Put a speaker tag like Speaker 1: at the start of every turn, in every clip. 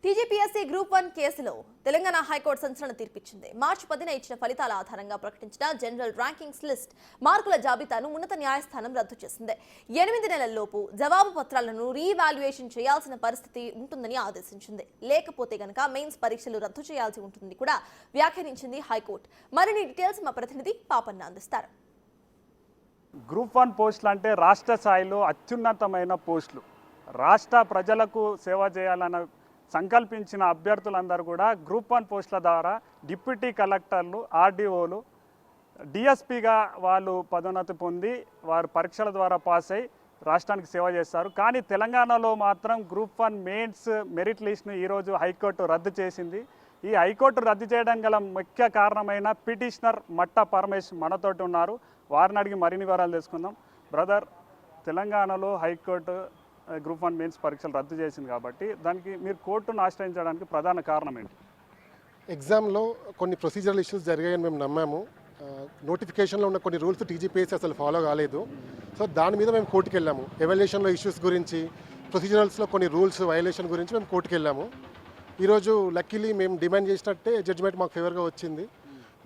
Speaker 1: TGPSC group 1 కేసులో Telangana high court సంచలన తీర్పిచ్చింది. మార్చి 10న ఇచ్చిన ఫలితాల ఆధారంగా ప్రకటించిన జనరల్ ర్యాంకింగ్స్ లిస్ట్ మార్కుల జాబితాను ఉన్నత న్యాయస్థానం రద్దు చేసింది. 8 నెలల్లోపు జవాబు పత్రాలను రీవాల్యుయేషన్ చేయాల్సిన పరిస్థితి ఉంటుందని ఆదేశించింది. లేకపోతే గనక మెయిన్స్ పరీక్షలు రద్దు చేయాల్సి ఉంటుందని కూడా వ్యాఖ్యానించింది హైకోర్టు. మరిన్ని డీటెయిల్స్ మా ప్రతినిధి పాపన్న అందిస్తారు.
Speaker 2: గ్రూప్ 1 పోస్టులు అంటే రాష్ట్ర స్థాయిలో అత్యున్నతమైన పోస్టులు. రాష్ట్ర ప్రజలకు సేవ చేయాలన్న సంకల్పించిన అభ్యర్థులందరూ కూడా గ్రూప్ 1 పోస్టుల ద్వారా డిప్యూటీ కలెక్టర్లు, ఆర్డీఓలు, డిఎస్పీగా వాళ్ళు పదోన్నతి పొంది వారు పరీక్షల ద్వారా పాస్ అయ్యి రాష్ట్రానికి సేవ చేస్తారు. కానీ తెలంగాణలో మాత్రం గ్రూప్ 1 మెయిన్స్ మెరిట్ లిస్ట్ను ఈరోజు హైకోర్టు రద్దు చేసింది. ఈ హైకోర్టు రద్దు చేయడం గల ముఖ్య కారణమైన పిటిషనర్ మట్ట పరమేష్ మనతోటి ఉన్నారు. వారిని అడిగి మరిన్ని వివరాలు తెలుసుకుందాం. బ్రదర్, తెలంగాణలో హైకోర్టు గ్రూప్ 1 మెయిన్స్ పరీక్షలు రద్దు చేసింది కాబట్టి దానికి మీరు కోర్టును ఆశ్రయించడానికి ప్రధాన కారణం ఏంటి?
Speaker 3: ఎగ్జామ్లో కొన్ని ప్రొసీజరల్ ఇష్యూస్ జరిగాయని మేము నమ్మాము. నోటిఫికేషన్లో ఉన్న కొన్ని రూల్స్ టీజీపీఎస్సీ అసలు ఫాలో కాలేదు. సో దాని మీద మేము కోర్టుకు వెళ్ళాము. ఎవాల్యుయేషన్లో ఇష్యూస్ గురించి, ప్రొసీజరల్స్లో కొన్ని రూల్స్ వైలేషన్ గురించి మేము కోర్టుకు వెళ్ళాము. ఈరోజు లక్కీలీ మేము డిమాండ్ చేసినట్టే జడ్జిమెంట్ మాకు ఫేవర్గా వచ్చింది.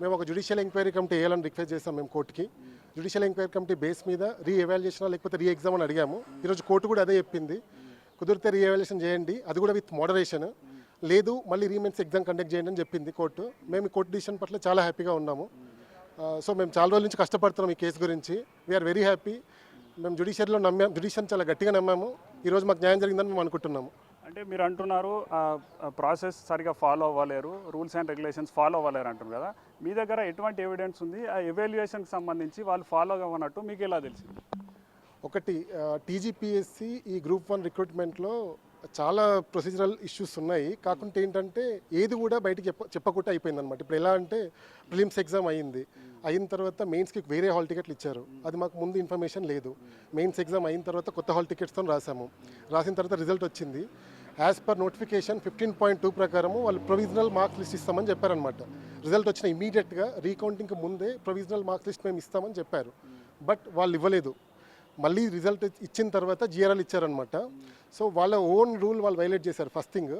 Speaker 3: మేము ఒక జ్యుడిషియల్ ఎంక్వైరీ కమిటీ వేయాలని రిక్వెస్ట్ చేస్తాం మేము కోర్టుకి. జ్యుడిషియల్ ఎంక్వైరీ కమిటీ బేస్ మీద రీఎవాల్యుయేషన్ లేకపోతే రీ ఎగ్జామ్ అని అడిగాము. ఈరోజు కోర్టు కూడా అదే చెప్పింది, కుదిరితే రీఎవాల్యుయేషన్ చేయండి, అది కూడా విత్ మోడరేషన్, లేదు మళ్ళీ రీమెయిన్స్ ఎగ్జామ్ కండక్ట్ చేయండి అని చెప్పింది కోర్టు. మేము కోర్టు డిసిషన్ పట్ల చాలా హ్యాపీగా ఉన్నాము. సో మేము చాలా రోజుల నుంచి కష్టపడుతున్నాం ఈ కేసు గురించి. We are very. మేము జ్యుడిషియరీలో నమ్మాము, జ్యుడిషియల్ చాలా గట్టిగా నమ్మాము. ఈరోజు మాకు న్యాయం జరిగిందని మేము అనుకుంటున్నాము.
Speaker 2: అంటే మీరు అంటున్నారు ప్రాసెస్ సరిగా ఫాలో అవ్వలేరు, రూల్స్ అండ్ రెగ్యులేషన్స్ ఫాలో అవ్వలేరు అంటారు కదా. మీ దగ్గర ఎటువంటి ఎవిడెన్స్ ఉంది? ఆ ఎవాల్యుయేషన్కి సంబంధించి వాళ్ళు ఫాలో అవ్వనట్టు మీకు ఎలా తెలిసింది?
Speaker 3: ఒకటి, టీజీపీఎస్సీ ఈ గ్రూప్ 1 రిక్రూట్మెంట్లో చాలా ప్రొసీజరల్ ఇష్యూస్ ఉన్నాయి. కాకుంటే ఏంటంటే ఏది కూడా బయటికి చెప్పకుండా అయిపోయింది అనమాట. ఇప్పుడు ఎలా అంటే ప్రిలిమ్స్ ఎగ్జామ్ అయిన తర్వాత మెయిన్స్కి వేరే హాల్ టికెట్లు ఇచ్చారు. అది మాకు ముందు ఇన్ఫర్మేషన్ లేదు. మెయిన్స్ ఎగ్జామ్ అయిన తర్వాత కొత్త హాల్ టికెట్స్తో రాసిన తర్వాత రిజల్ట్ వచ్చింది. యాజ్ పర్ నోటిఫికేషన్ 15.2 ప్రకారము వాళ్ళు ప్రొవిజనల్ మార్క్స్ లిస్ట్ ఇస్తామని చెప్పారనమాట. రిజల్ట్ వచ్చిన ఇమీడియట్గా రీకౌంటింగ్కి ముందే ప్రొవిజనల్ మార్క్స్ లిస్ట్ మేము ఇస్తామని చెప్పారు. బట్ వాళ్ళు ఇవ్వలేదు. మళ్ళీ రిజల్ట్ ఇచ్చిన తర్వాత జిఆర్ఎల్ ఇచ్చారనమాట. సో వాళ్ళ ఓన్ రూల్ వాళ్ళు వైలేట్ చేశారు ఫస్ట్ థింగ్.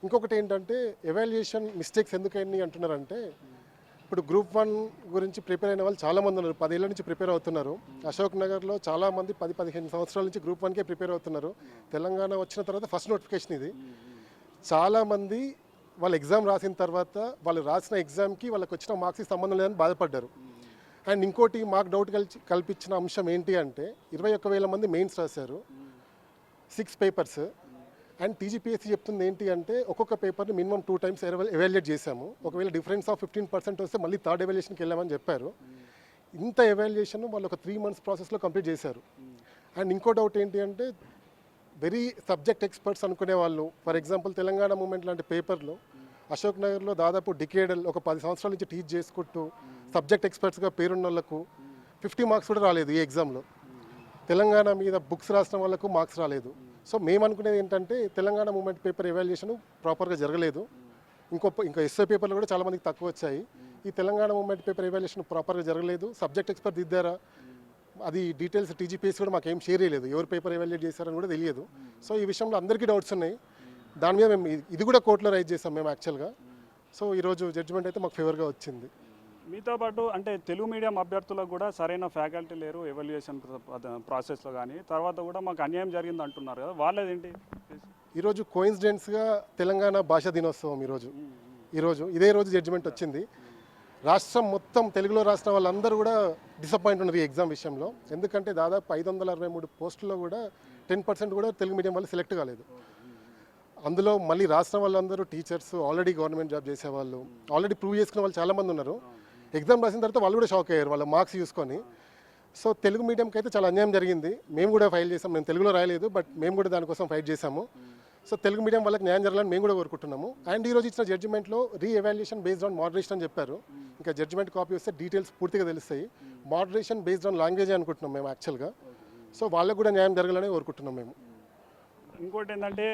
Speaker 3: ఇంకొకటి ఏంటంటే ఎవాల్యుయేషన్ మిస్టేక్స్ ఎందుకని అంటున్నారంటే, ఇప్పుడు గ్రూప్ 1 గురించి ప్రిపేర్ అయిన వాళ్ళు చాలామంది ఉన్నారు. 10 ఏళ్ళ నుంచి ప్రిపేర్ అవుతున్నారు. అశోక్ నగర్లో చాలామంది 10-15 సంవత్సరాల నుంచి గ్రూప్ 1కే ప్రిపేర్ అవుతున్నారు. తెలంగాణ వచ్చిన తర్వాత ఫస్ట్ నోటిఫికేషన్ ఇది. చాలామంది వాళ్ళు ఎగ్జామ్ రాసిన తర్వాత వాళ్ళు రాసిన ఎగ్జామ్కి వాళ్ళకి వచ్చిన మార్క్స్కి సంబంధం లేదని బాధపడ్డారు. అండ్ ఇంకోటి మాకు డౌట్ కల్పించిన అంశం ఏంటి అంటే 21,000 మంది మెయిన్స్ రాశారు, 6 పేపర్స్. అండ్ టీజీపీఎస్సీ చెప్తుంది ఏంటి అంటే ఒక్కొక్క పేపర్ని మినిమం 2 టైమ్స్ ఎవాల్యుయేట్ చేశాము. ఒకవేళ డిఫరెన్స్ ఆఫ్ 15% వస్తే మళ్ళీ థర్డ్ ఎవాల్యుయేషన్కి వెళ్ళామని చెప్పారు. ఇంత ఎవాల్యుయేషన్ వాళ్ళు ఒక 3 months ప్రాసెస్లో కంప్లీట్ చేశారు. అండ్ ఇంకో డౌట్ ఏంటి అంటే వెరీ సబ్జెక్ట్ ఎక్స్పర్ట్స్ అనుకునే వాళ్ళు, ఫర్ ఎగ్జాంపుల్ తెలంగాణ మూమెంట్ లాంటి పేపర్లో అశోక్ నగర్లో దాదాపు డికేడల్ ఒక 10 సంవత్సరాల నుంచి టీచ్ చేసుకుంటూ సబ్జెక్ట్ ఎక్స్పర్ట్స్గా పేరున్న వాళ్ళకు 50 మార్క్స్ కూడా రాలేదు ఈ ఎగ్జామ్లో. తెలంగాణ మీద బుక్స్ రాసిన వాళ్ళకు మార్క్స్ రాలేదు. సో మేము అనుకునేది ఏంటంటే తెలంగాణ మూమెంట్ పేపర్ ఎవాల్యుయేషన్ ప్రాపర్గా జరగలేదు. ఇంకా ఎస్ఐ పేపర్లు కూడా చాలామందికి తక్కువ వచ్చాయి. ఈ తెలంగాణ మూమెంట్ పేపర్ ఎవాల్యుయేషన్ ప్రాపర్గా జరగలేదు. సబ్జెక్ట్ ఎక్స్పర్ట్ దిద్దారా అది డీటెయిల్స్ టీజీపీఎస్సీ కూడా మాకు ఏం షేర్ చేయలేదు. ఎవరు పేపర్ ఎవాల్యుయేట్ చేశారని కూడా తెలియదు. సో ఈ విషయంలో అందరికీ డౌట్స్ ఉన్నాయి. దాని మీద మేము ఇది కూడా కోర్టులో రైజ్ చేసాం మేము యాక్చువల్గా. సో ఈరోజు జడ్జిమెంట్ అయితే మాకు ఫేవర్గా వచ్చింది.
Speaker 2: మీతో పాటు అంటే తెలుగు మీడియం అభ్యర్థులకు కూడా సరైన ఫ్యాకల్టీ లేరు ఎవాల్యుయేషన్ ప్రాసెస్లో, కానీ తర్వాత కూడా మాకు అన్యాయం జరిగింది అంటున్నారు కదా, వాళ్ళేంటి?
Speaker 3: ఈరోజు కోయిన్సిడెంట్స్గా తెలంగాణ భాషా దినోత్సవం ఈరోజు ఇదే రోజు జడ్జిమెంట్ వచ్చింది. రాష్ట్రం మొత్తం తెలుగులో రాసిన వాళ్ళందరూ కూడా డిసప్పాయింట్ ఉన్నారు ఈ ఎగ్జామ్ విషయంలో. ఎందుకంటే దాదాపు 563 పోస్టుల్లో కూడా 10% కూడా తెలుగు మీడియం వాళ్ళు సెలెక్ట్ కాలేదు. అందులో మళ్ళీ రాష్ట్రం వాళ్ళందరూ టీచర్స్, ఆల్రెడీ గవర్నమెంట్ జాబ్ చేసేవాళ్ళు, ఆల్రెడీ ప్రూవ్ చేసుకున్న వాళ్ళు చాలామంది ఉన్నారు. ఎగ్జామ్ రాసిన తర్వాత వాళ్ళు కూడా షాక్ అయ్యారు వాళ్ళ మార్క్స్ చూసుకొని. సో తెలుగు మీడియంకి అయితే చాలా అన్యాయం జరిగింది. మేము కూడా ఫైల్ చేసాం. మేము తెలుగులో రాయలేదు, బట్ మేము కూడా దానికోసం ఫైట్ చేసాము. సో తెలుగు మీడియం వాళ్ళకి న్యాయం జరగాలని మేము కూడా కోరుకుంటున్నాము. అండ్ ఈరోజు ఇచ్చిన జడ్జిమెంట్లో రీఎవాల్యుయేషన్ బేస్డ్ ఆన్ మోడరేషన్ అని చెప్పారు. ఇంకా జడ్జిమెంట్ కాపీ వస్తే డీటెయిల్స్ పూర్తిగా తెలుస్తాయి. మోడరేషన్ బేస్డ్ ఆన్ లాంగ్వేజ్ అనుకుంటున్నాం మేము యాక్చువల్గా. సో వాళ్ళకు కూడా న్యాయం జరగాలని కోరుకుంటున్నాం మేము.
Speaker 2: ఇంకోటి ఏంటంటే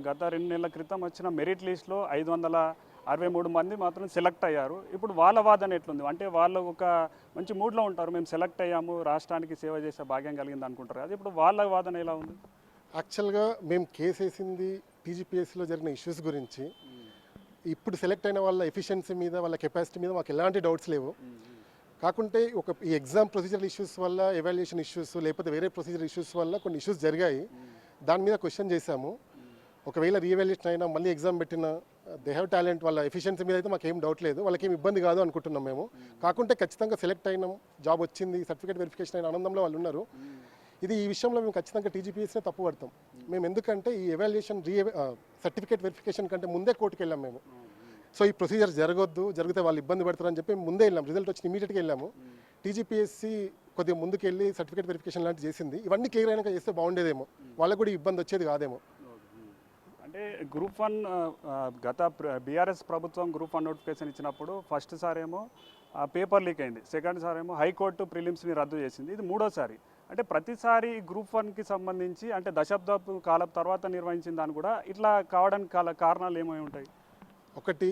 Speaker 2: గత 2 నెలల క్రితం వచ్చిన మెరిట్ లిస్ట్లో 563 మంది మాత్రం సెలెక్ట్ అయ్యారు. ఇప్పుడు వాళ్ళ వాదన ఎట్లుంది అంటే వాళ్ళు ఒక మంచి మూడ్లో ఉంటారు, మేము సెలెక్ట్ అయ్యాము, రాష్ట్రానికి సేవ చేసే భాగ్యం కలిగింది అనుకుంటారు. అది ఇప్పుడు వాళ్ళ వాదన ఎలా ఉంది?
Speaker 3: యాక్చువల్గా మేము కేసు వేసింది టీజీపీఎస్సీలో జరిగిన ఇష్యూస్ గురించి ఇప్పుడు సెలెక్ట్ అయిన వాళ్ళ ఎఫిషియన్సీ మీద వాళ్ళ కెపాసిటీ మీద మాకు ఎలాంటి డౌట్స్ లేవు. కాకుంటే ఈ ఎగ్జామ్ ప్రొసీజర్ ఇష్యూస్ వల్ల ఎవాల్యుయేషన్ ఇష్యూస్ లేకపోతే వేరే ప్రొసీజర్ ఇష్యూస్ వల్ల కొన్ని ఇష్యూస్ జరిగాయి. దాని మీద క్వశ్చన్ చేశాము. ఒకవేళ రీఎవాల్యుయేషన్ అయినా మళ్ళీ ఎగ్జామ్ పెట్టినా దే హ్యావ్ టాలెంట్, వాళ్ళ ఎఫిషియన్సీ మీద అయితే మాకేం డౌట్ లేదు, వాళ్ళకి ఏం ఇబ్బంది కాదు అనుకుంటున్నాం మేము. కాకుంటే ఖచ్చితంగా సెలెక్ట్ అయినాం, జాబ్ వచ్చింది, సర్టిఫికేట్ వెరిఫికేషన్ అయిన ఆనందంలో వాళ్ళు ఉన్నారు. ఈ విషయంలో మేము ఖచ్చితంగా టీజీపీఎస్సీనే తప్పు పడతాం. మేము ఎందుకంటే ఈ ఎవాల్యుయేషన్ సర్టిఫికేట్ వెరిఫికేషన్ కంటే ముందే కోర్టుకు వెళ్ళాం మేము. సో ఈ ప్రొసీజర్ జరగొద్దు, జరిగితే వాళ్ళు ఇబ్బంది పడతారని చెప్పి ముందే వెళ్ళాం. రిజల్ట్ వచ్చి ఇమీడియట్గా వెళ్ళాము. టీజీపీఎస్సీ కొద్దిగా ముందుకు వెళ్ళి సర్టిఫికేట్ వెరిఫికేషన్ లాంటివి చేసింది. ఇవన్నీ క్లియర్ అయినాక చేస్తే బాగుండేదేమో, వాళ్ళకు కూడా ఇబ్బంది వచ్చేది కాదేమో.
Speaker 2: అంటే గ్రూప్ 1 గత బీఆర్ఎస్ ప్రభుత్వం గ్రూప్ 1 నోటిఫికేషన్ ఇచ్చినప్పుడు ఫస్ట్ సారి ఏమో పేపర్ లీక్ అయింది, సెకండ్ సారి ఏమో హైకోర్టు ప్రిలిమ్స్ని రద్దు చేసింది, ఇది మూడోసారి. అంటే ప్రతిసారి గ్రూప్ 1కి సంబంధించి అంటే దశాబ్దపు కాలం తర్వాత నిర్వహించిన దాన్ని కూడా ఇట్లా కావడానికి కారణాలు ఏమై ఉంటాయి?
Speaker 3: ఒకటి,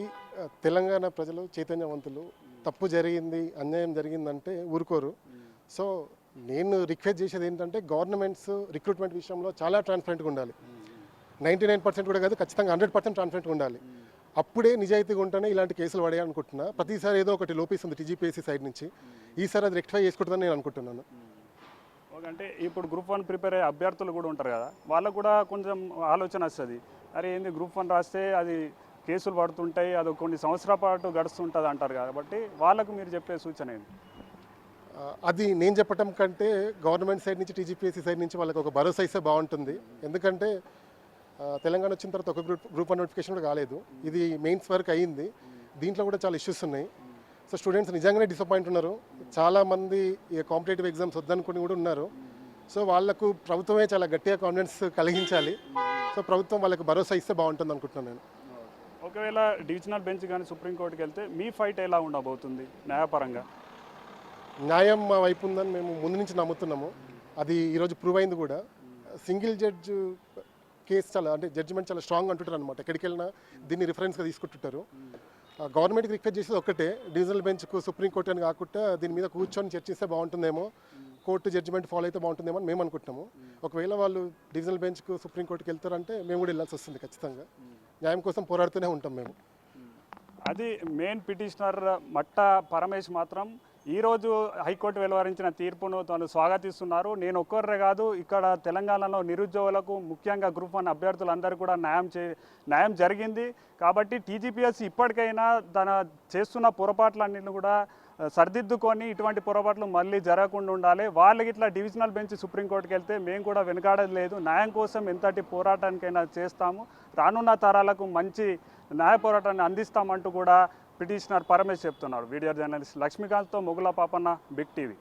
Speaker 3: తెలంగాణ ప్రజలు చైతన్యవంతులు. తప్పు జరిగింది, అన్యాయం జరిగిందంటే ఊరుకోరు. సో నేను రిక్వెస్ట్ చేసేది ఏంటంటే గవర్నమెంట్స్ రిక్రూట్మెంట్ విషయంలో చాలా ట్రాన్స్పరెంట్గా ఉండాలి. 99% కూడా కాదు, ఖచ్చితంగా 100% ట్రాన్స్పరెంట్గా ఉండాలి. అప్పుడే నిజాయితీగా ఉంటేనే ఇలాంటి కేసులు పడే అనుకుంటున్నా. ప్రతిసారి ఏదో ఒకటి లోపిస్తుంది టీజీపీఎస్సీ సైడ్ నుంచి. ఈసారి అది రెక్టిఫై చేసుకుంటుందని నేను అనుకుంటున్నాను.
Speaker 2: అంటే ఇప్పుడు గ్రూప్ 1 ప్రిపేర్ అయ్యే అభ్యర్థులు కూడా ఉంటారు కదా, వాళ్ళకు కూడా కొంచెం ఆలోచన వస్తుంది, అరే ఏంది గ్రూప్ 1 రాస్తే అది కేసులు పడుతుంటాయి, అది కొన్ని సంవత్సరాల పాటు గడుస్తుంటుంది అంటారు. కాబట్టి వాళ్ళకు మీరు చెప్పే సూచన ఏంటి?
Speaker 3: అది నేను చెప్పటం కంటే గవర్నమెంట్ సైడ్ నుంచి టీజీపీఎస్సీ సైడ్ నుంచి వాళ్ళకి ఒక భరోసా ఇస్తే బాగుంటుంది. ఎందుకంటే తెలంగాణ వచ్చిన తర్వాత ఒక గ్రూప్ 1 నోటిఫికేషన్ కూడా కాలేదు, ఇది మెయిన్స్ వరకు అయ్యింది. దీంట్లో కూడా చాలా ఇష్యూస్ ఉన్నాయి. సో స్టూడెంట్స్ నిజంగానే డిసప్పాయింట్ ఉన్నారు. చాలామంది ఈ కాంపిటేటివ్ ఎగ్జామ్స్ వద్దనుకుని కూడా ఉన్నారు. సో వాళ్ళకు ప్రభుత్వమే చాలా గట్టిగా కాన్ఫిడెన్స్ కలిగించాలి. సో ప్రభుత్వం వాళ్ళకి భరోసా ఇస్తే బాగుంటుంది అనుకుంటున్నాను నేను.
Speaker 2: ఒకవేళ డివిజనల్ బెంచ్ కానీ సుప్రీంకోర్టుకి వెళ్తే మీ ఫైట్ ఎలా ఉండబోతుంది న్యాయపరంగా?
Speaker 3: న్యాయం మా వైపు ఉందని మేము ముందు నుంచి నమ్ముతున్నాము. అది ఈరోజు ప్రూవ్ అయింది కూడా. సింగిల్ జడ్జ్ కేసు చాలా అంటే జడ్జిమెంట్ చాలా స్ట్రాంగ్ అంటుంటారు అనమాట. ఎక్కడికి వెళ్ళినా దీన్ని రిఫరెన్స్గా తీసుకుంటుంటారు. గవర్నమెంట్కి రిక్వెస్ట్ చేసేది ఒక్కటే, డివిజనల్ బెంచ్కు సుప్రీంకోర్టు అని కాకుండా దీని మీద కూర్చొని చర్చిస్తే బాగుంటుందేమో, కోర్టు జడ్జిమెంట్ ఫాలో అయితే బాగుంటుందేమో అని మేము అనుకుంటున్నాము. ఒకవేళ వాళ్ళు డివిజనల్ బెంచ్కు సుప్రీంకోర్టుకి వెళ్తారంటే మేము కూడా వెళ్ళాల్సి వస్తుంది. ఖచ్చితంగా న్యాయం కోసం పోరాడుతూనే ఉంటాం మేము.
Speaker 2: అది మెయిన్ పిటిషనర్ మట్ట పరమేష్ మాత్రం ఈరోజు హైకోర్టు వెలువరించిన తీర్పును తాను స్వాగతిస్తున్నారు. నేను ఒక్కరే కాదు, ఇక్కడ తెలంగాణలో నిరుద్యోగులకు ముఖ్యంగా గ్రూప్ 1 అభ్యర్థులందరూ కూడా న్యాయం జరిగింది. కాబట్టి టీజీపీఎస్సీ ఇప్పటికైనా తన చేస్తున్న పొరపాట్లన్నింటిని కూడా సరిదిద్దుకొని ఇటువంటి పొరపాట్లు మళ్ళీ జరగకుండా ఉండాలి. వాళ్ళకి ఇట్లా డివిజనల్ బెంచ్ సుప్రీంకోర్టుకి వెళ్తే మేము కూడా వెనకాడలేదు, న్యాయం కోసం ఎంతటి పోరాటానికైనా చేస్తాము, రానున్న తరాలకు మంచి న్యాయ పోరాటాన్ని అందిస్తామంటూ కూడా పిటిషనర్ పరమేశ్ చెప్తున్నారు. వీడియో జర్నలిస్ట్ లక్ష్మీకాంత్తో మొగుల పాపన్న, బిగ్ టీవీ.